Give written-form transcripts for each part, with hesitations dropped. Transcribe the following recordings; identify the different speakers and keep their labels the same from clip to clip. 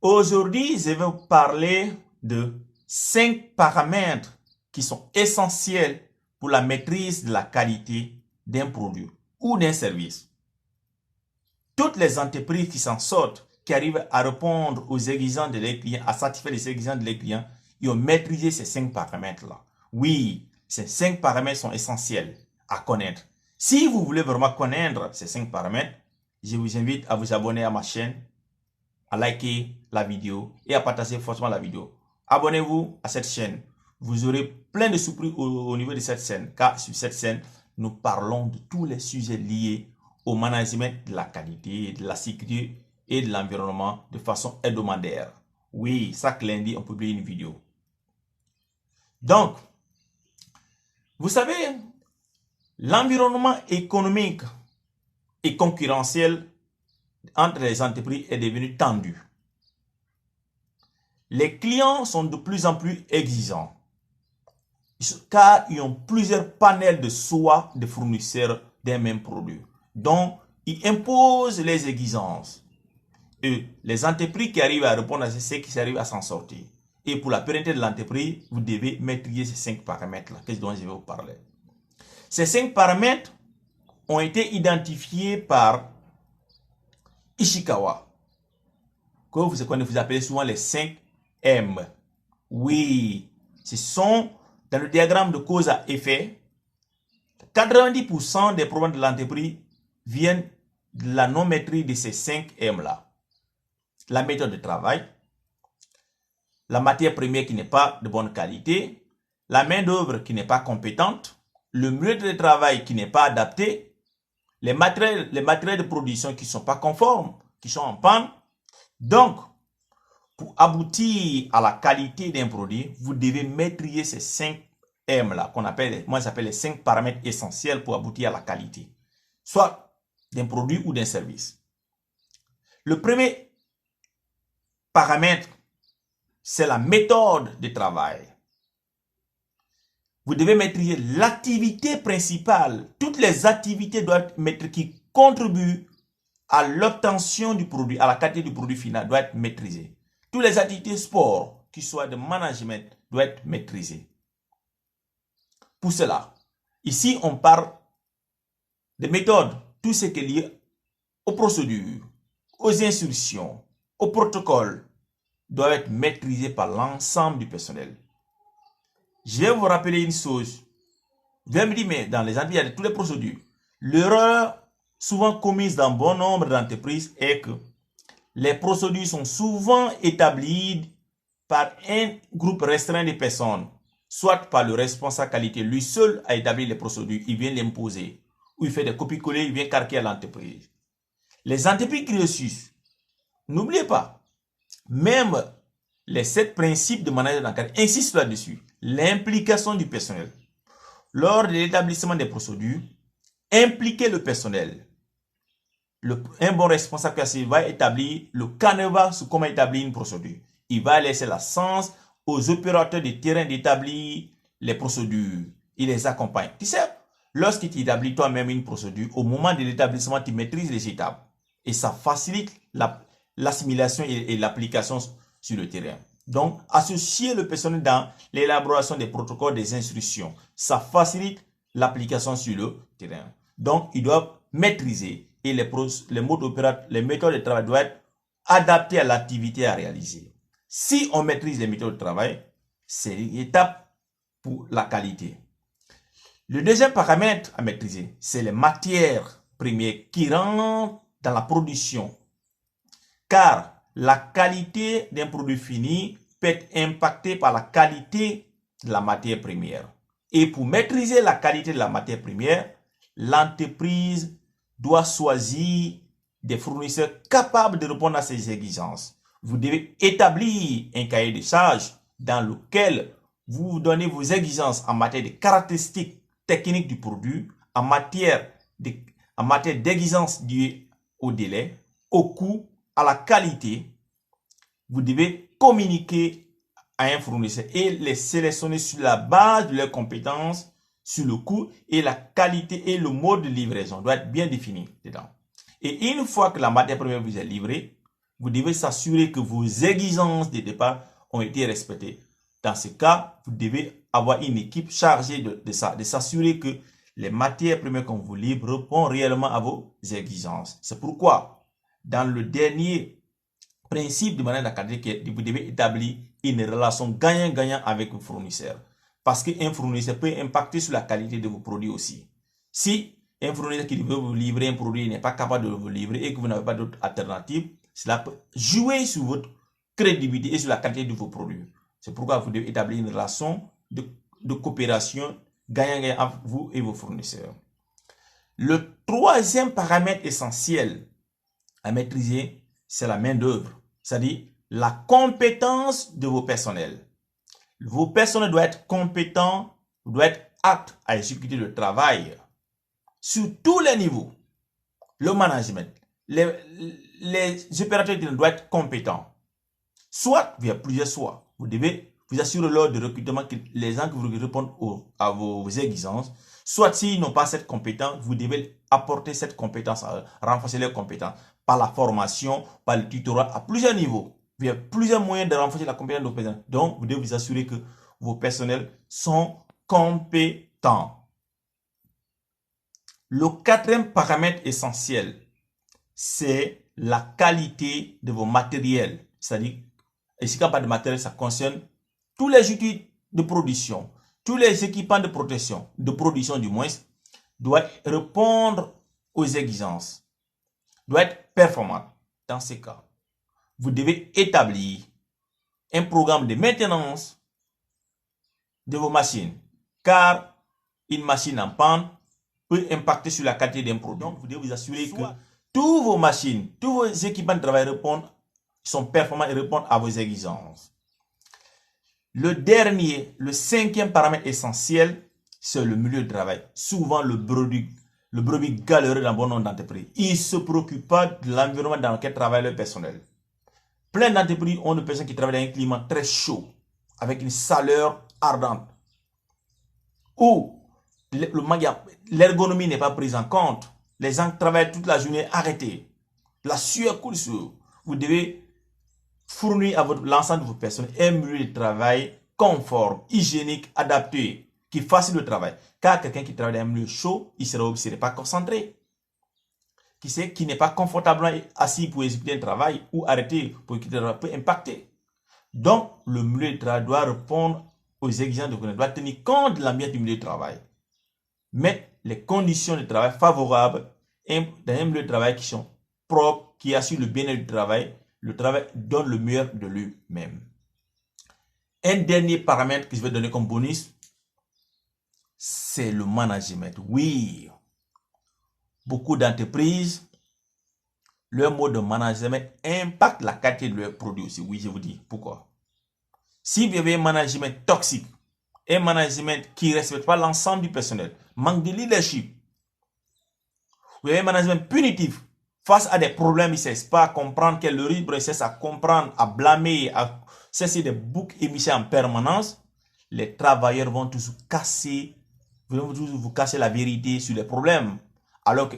Speaker 1: Aujourd'hui, je vais vous parler de 5 paramètres qui sont essentiels pour la maîtrise de la qualité d'un produit ou d'un service. Toutes les entreprises qui s'en sortent, qui arrivent à répondre aux exigences de leurs clients, à satisfaire les exigences de leurs clients, ils ont maîtrisé ces 5 paramètres-là. Oui, ces 5 paramètres sont essentiels à connaître. Si vous voulez vraiment connaître ces 5 paramètres, je vous invite à vous abonner à ma chaîne, à liker la vidéo et à partager fortement la vidéo. Abonnez-vous à cette chaîne. Vous aurez plein de surprises au niveau de cette chaîne, car sur cette chaîne, nous parlons de tous les sujets liés au management de la qualité, de la sécurité et de l'environnement de façon hebdomadaire. Oui, chaque lundi, on publie une vidéo. Donc, vous savez, l'environnement économique et concurrentiel entre les entreprises est devenu tendu. Les clients sont de plus en plus exigeants car ils ont plusieurs panels de choix de fournisseurs d'un même produit. Donc, ils imposent les exigences. Et les entreprises qui arrivent à répondre à ceux qui arrivent à s'en sortir. Et pour la pérennité de l'entreprise, vous devez maîtriser ces 5 paramètres-là dont je vais vous parler. Ces 5 paramètres ont été identifiés par Ishikawa, que vous appelez souvent les 5 M. Oui, ce sont dans le diagramme de cause à effet, 90% des problèmes de l'entreprise viennent de la non-maîtrise de ces 5 M-là. La méthode de travail, la matière première qui n'est pas de bonne qualité, la main-d'œuvre qui n'est pas compétente, le milieu de travail qui n'est pas adapté, les matériels de production qui ne sont pas conformes, qui sont en panne. Donc, pour aboutir à la qualité d'un produit, vous devez maîtriser ces 5 M là, qu'on appelle, moi j'appelle les 5 paramètres essentiels pour aboutir à la qualité, soit d'un produit ou d'un service. Le premier paramètre, c'est la méthode de travail. Vous devez maîtriser l'activité principale. Toutes les activités doivent être maîtrisées qui contribuent à l'obtention du produit, à la qualité du produit final, doivent être maîtrisées. Toutes les activités sport, qui soient de management, doivent être maîtrisées. Pour cela, ici, on parle de méthodes, tout ce qui est lié aux procédures, aux instructions, aux protocoles, doivent être maîtrisés par l'ensemble du personnel. Je vais vous rappeler une chose. Vous allez me dire, mais dans les entreprises, il y a toutes les procédures. L'erreur souvent commise dans bon nombre d'entreprises est que les procédures sont souvent établies par un groupe restreint de personnes, soit par le responsable qualité. Lui seul a établi les procédures, il vient l'imposer. Ou il fait des copies-coller, il vient calquer à l'entreprise. Les entreprises qui réussissent, n'oubliez pas, même les 7 principes de management d'enquête insistent là-dessus. L'implication du personnel. Lors de l'établissement des procédures, impliquer le personnel. Un bon responsable va établir le canevas sur comment établir une procédure. Il va laisser la chance aux opérateurs de terrain d'établir les procédures. Il les accompagne. Tu sais, lorsque tu établis toi-même une procédure, au moment de l'établissement, tu maîtrises les étapes. Et ça facilite l'assimilation et l'application sur le terrain. Donc, associer le personnel dans l'élaboration des protocoles, des instructions, ça facilite l'application sur le terrain. Donc, ils doivent maîtriser et les modes opératoires, les méthodes de travail doivent être adaptées à l'activité à réaliser. Si on maîtrise les méthodes de travail, c'est une étape pour la qualité. Le deuxième paramètre à maîtriser, c'est les matières premières qui rentrent dans la production. Car la qualité d'un produit fini peut être impactée par la qualité de la matière première. Et pour maîtriser la qualité de la matière première, l'entreprise doit choisir des fournisseurs capables de répondre à ces exigences. Vous devez établir un cahier de charges dans lequel vous donnez vos exigences en matière de caractéristiques techniques du produit, en matière d'exigences liées au délai, au coût, à la qualité. Vous devez communiquer à un fournisseur et les sélectionner sur la base de leurs compétences, sur le coût et la qualité et le mode de livraison doit être bien défini dedans. Et une fois que la matière première vous est livrée, vous devez s'assurer que vos exigences de départ ont été respectées. Dans ce cas, vous devez avoir une équipe chargée de ça, de s'assurer que les matières premières qu'on vous livre répondent réellement à vos exigences. C'est pourquoi, dans le dernier principe de manière d'académie, vous devez établir une relation gagnant-gagnant avec vos fournisseurs. Parce qu'un fournisseur peut impacter sur la qualité de vos produits aussi. Si un fournisseur qui veut vous livrer un produit n'est pas capable de vous livrer et que vous n'avez pas d'autre alternative, cela peut jouer sur votre crédibilité et sur la qualité de vos produits. C'est pourquoi vous devez établir une relation de coopération gagnant-gagnant entre vous et vos fournisseurs. Le troisième paramètre essentiel à maîtriser, c'est la main-d'œuvre, c'est-à-dire la compétence de vos personnels. Vos personnels doivent être compétents, doivent être aptes à exécuter le travail sur tous les niveaux. Le management, les opérateurs doivent être compétents. Soit, il y a plusieurs choix. Vous devez vous assurer lors de recrutement que les gens qui vous répondent à vos exigences, soit s'ils n'ont pas cette compétence, vous devez apporter cette compétence, renforcer leurs compétences par la formation, par le tutorat à plusieurs niveaux. Il y a plusieurs moyens de renforcer la compétence de vos personnels. Donc, vous devez vous assurer que vos personnels sont compétents. Le quatrième paramètre essentiel, c'est la qualité de vos matériels. C'est-à-dire, ici, quand on parle de matériel, ça concerne tous les outils de production, tous les équipements de production du moins, doivent répondre aux exigences, doivent être performants. Dans ces cas, vous devez établir un programme de maintenance de vos machines, car une machine en panne peut impacter sur la qualité d'un produit. Donc, vous devez vous assurer que toutes vos machines, tous vos équipements de travail sont performants et répondent à vos exigences. Le dernier, le cinquième paramètre essentiel, c'est le milieu de travail. Souvent, le brebis galéreux dans bon nombre d'entreprises. Ils ne se préoccupent pas de l'environnement dans lequel travaille le personnel. Plein d'entreprises ont des personnes qui travaillent dans un climat très chaud, avec une chaleur ardente, où l'ergonomie n'est pas prise en compte. Les gens travaillent toute la journée arrêtés. La sueur coule sur eux. Vous devez fournir à l'ensemble de vos personnes un milieu de travail conforme, hygiénique, adapté, qui facilite le travail. Car quelqu'un qui travaille dans un milieu chaud, il ne sera pas concentré. Qui n'est pas confortablement assis pour exécuter un travail ou arrêté pour exécuter un travail peut impacter. Donc, le milieu de travail doit répondre aux exigences de connaissance, doit tenir compte de l'ambiance du milieu de travail. Mais les conditions de travail favorables dans un milieu de travail qui sont propres, qui assurent le bien-être du travail, le travail donne le meilleur de lui-même. Un dernier paramètre que je vais donner comme bonus, c'est le management. Oui, beaucoup d'entreprises, leur mode de management impacte la qualité de leurs produits aussi. Oui, je vous dis pourquoi. Si vous avez un management toxique, un management qui ne respecte pas l'ensemble du personnel, manque de leadership, vous avez un management punitif, face à des problèmes, il ne cesse pas à comprendre quel est le rythme, il cesse à comprendre, à blâmer, à cesser des boucs émissaires en permanence, les travailleurs vont toujours vous casser la vérité sur les problèmes. Alors que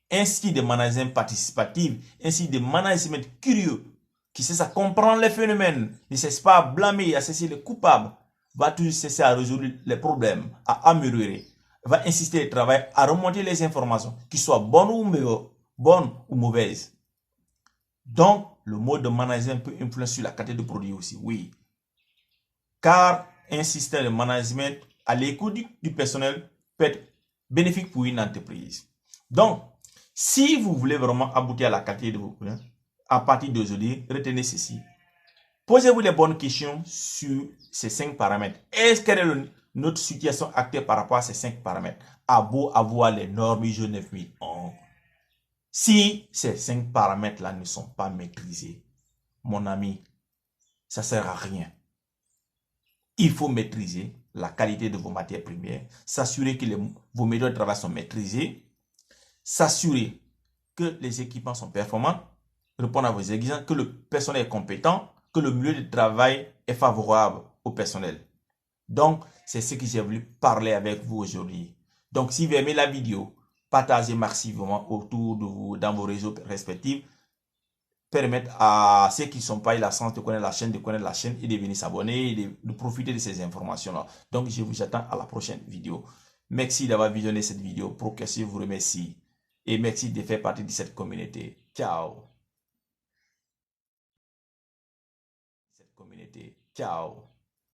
Speaker 1: ainsi de management participatif, ainsi de management curieux, qui cesse à comprendre les phénomènes, ne cesse pas à blâmer, à cesser les coupables, va toujours cesser à résoudre les problèmes, à améliorer, va insister le travail, à remonter les informations, qu'ils soient bonnes ou mauvaises. Donc, le mode de management peut influencer sur la qualité de produit aussi, oui. Car un système de management à l'écoute du personnel peut être bénéfique pour une entreprise. Donc, si vous voulez vraiment aboutir à la qualité de vos produits, à partir d'aujourd'hui, retenez ceci. Posez-vous les bonnes questions sur ces 5 paramètres. Quelle est notre situation actuelle par rapport à ces 5 paramètres? À beau avoir les normes ISO 9001. Si ces 5 paramètres-là ne sont pas maîtrisés, mon ami, ça ne sert à rien. Il faut maîtriser la qualité de vos matières premières, s'assurer que vos méthodes de travail sont maîtrisées, s'assurer que les équipements sont performants, répondre à vos exigences, que le personnel est compétent, que le milieu de travail est favorable au personnel. Donc, c'est ce que j'ai voulu parler avec vous aujourd'hui. Donc, si vous aimez la vidéo, partagez massivement autour de vous dans vos réseaux respectifs. permettre à ceux qui ne sont pas eu la chance de connaître la chaîne et de venir s'abonner et de profiter de ces informations-là. Donc, je vous attends à la prochaine vidéo. Merci d'avoir visionné cette vidéo. Procassi vous remercie et merci de faire partie de cette communauté. Ciao. Ciao.